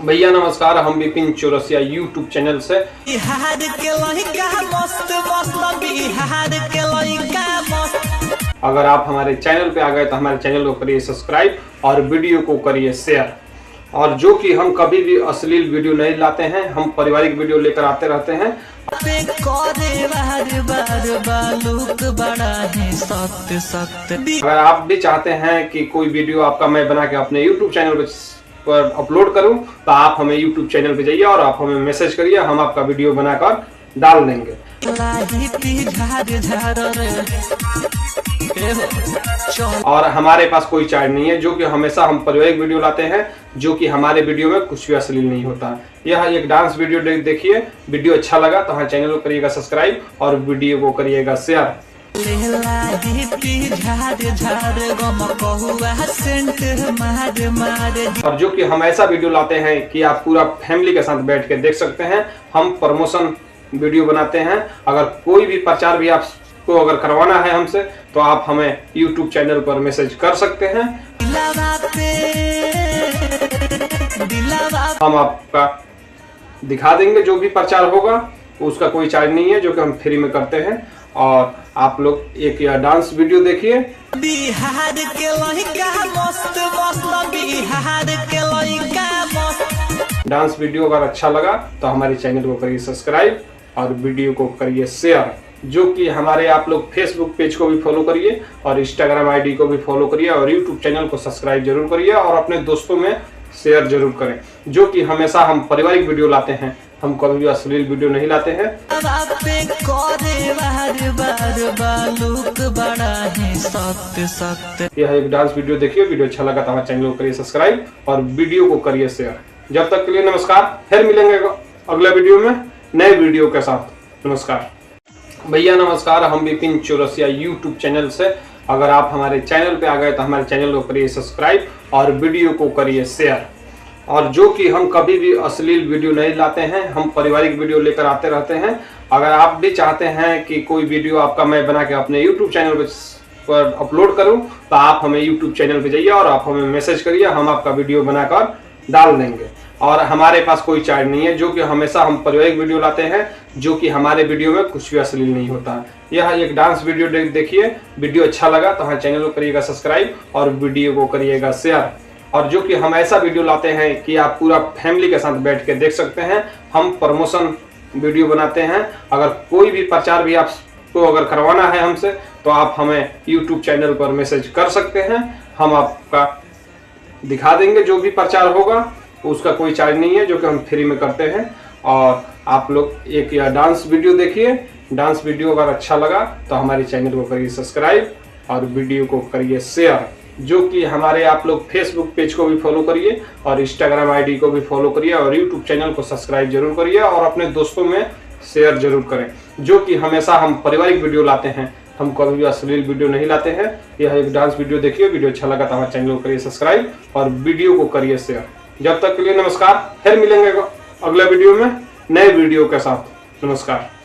भैया नमस्कार, हम विपिन चौरसिया यूट्यूब चैनल से। अगर आप हमारे चैनल पे आ गए तो हमारे चैनल को करिए सब्सक्राइब और वीडियो को करिए शेयर। और जो कि हम कभी भी अश्लील वीडियो नहीं लाते हैं, हम पारिवारिक वीडियो लेकर आते रहते हैं। अगर आप भी चाहते हैं कि कोई वीडियो आपका मैं बना के अपने यूट्यूब चैनल पर अपलोड करूं तो आप हमें यूट्यूब चैनल पे जाइए और आप हमें मैसेज करिए, हम आपका वीडियो बनाकर डाल देंगे। और हमारे पास कोई चार्ज नहीं है, जो कि हमेशा हम पारिवारिक वीडियो लाते हैं, जो कि हमारे वीडियो में कुछ भी अश्लील नहीं होता। यह एक डांस वीडियो देखिए, वीडियो अच्छा लगा तो हमारे चैनल को करिएगा सब्सक्राइब और वीडियो को करिएगा शेयर। और जो कि हम ऐसा वीडियो लाते हैं कि आप पूरा फैमिली के साथ बैठ के देख सकते हैं। हम प्रमोशन वीडियो बनाते हैं। अगर कोई भी प्रचार भी आपको अगर करवाना है हमसे तो आप हमें YouTube चैनल पर मैसेज कर सकते हैं। हम आपका दिखा देंगे जो भी प्रचार होगा, उसका कोई चार्ज नहीं है, जो कि हम फ्री में करते हैं। और आप लोग एक या डांस वीडियो देखिए। बिहार के लड़का मस्त मस्त, बिहार के लड़का मस्त। डांस वीडियो अगर अच्छा लगा तो हमारे चैनल को करिए सब्सक्राइब और वीडियो को करिए शेयर। जो कि हमारे आप लोग फेसबुक पेज को भी फॉलो करिए और इंस्टाग्राम आईडी को भी फॉलो करिए और यूट्यूब चैनल को सब्सक्राइब जरूर करिए और अपने दोस्तों में शेयर जरूर करें। जो कि हमेशा हम पारिवारिक वीडियो लाते हैं, हम कभी भी अश्लील वीडियो नहीं लाते हैं। यह एक डांस वीडियो देखिए, वीडियो अच्छा लगा तो हमारे चैनल को करिए सब्सक्राइब और वीडियो को करिए शेयर। जब तक के लिए नमस्कार, फिर मिलेंगे अगले वीडियो में नए वीडियो के साथ। नमस्कार भैया नमस्कार, हम विपिन चौरसिया यूट्यूब चैनल से। अगर आप हमारे चैनल पे आ गए तो हमारे चैनल को करिए सब्सक्राइब और वीडियो को करिए शेयर। और जो कि हम कभी भी अश्लील वीडियो नहीं लाते हैं, हम पारिवारिक वीडियो लेकर आते रहते हैं। अगर आप भी चाहते हैं कि कोई वीडियो आपका मैं बना के अपने यूट्यूब चैनल पर अपलोड करूं तो आप हमें यूट्यूब चैनल पे जाइए और आप हमें मैसेज करिए, हम आपका वीडियो बनाकर डाल देंगे। और हमारे पास कोई चार्ज नहीं है, जो कि हमेशा हम पारिवारिक वीडियो लाते हैं, जो कि हमारे वीडियो में कुछ भी अश्लील नहीं होता। यह एक डांस वीडियो देखिए, वीडियो अच्छा लगा तो हमारे चैनल को करिएगा सब्सक्राइब और वीडियो को करिएगा शेयर। और जो कि हम ऐसा वीडियो लाते हैं कि आप पूरा फैमिली के साथ बैठ के देख सकते हैं। हम प्रमोशन वीडियो बनाते हैं। अगर कोई भी प्रचार भी आपको अगर करवाना है हमसे तो आप हमें YouTube चैनल पर मैसेज कर सकते हैं। हम आपका दिखा देंगे जो भी प्रचार होगा, उसका कोई चार्ज नहीं है, जो कि हम फ्री में करते हैं। और आप लोग एक या डांस वीडियो देखिए। डांस वीडियो अगर अच्छा लगा तो हमारे चैनल को करिए सब्सक्राइब और वीडियो को करिए शेयर। जो कि हमारे आप लोग फेसबुक पेज को भी फॉलो करिए और इंस्टाग्राम आईडी को भी फॉलो करिए और यूट्यूब चैनल को सब्सक्राइब जरूर करिए और अपने दोस्तों में शेयर जरूर करें। जो कि हमेशा हम पारिवारिक वीडियो लाते हैं, हम कभी भी अश्लील वीडियो नहीं लाते हैं। यह एक डांस वीडियो देखिए, वीडियो अच्छा लगा तो हमारे चैनल को करिए सब्सक्राइब और वीडियो को करिए शेयर। जब तक के लिए नमस्कार, फिर मिलेंगे अगले वीडियो में नए वीडियो के साथ। नमस्कार।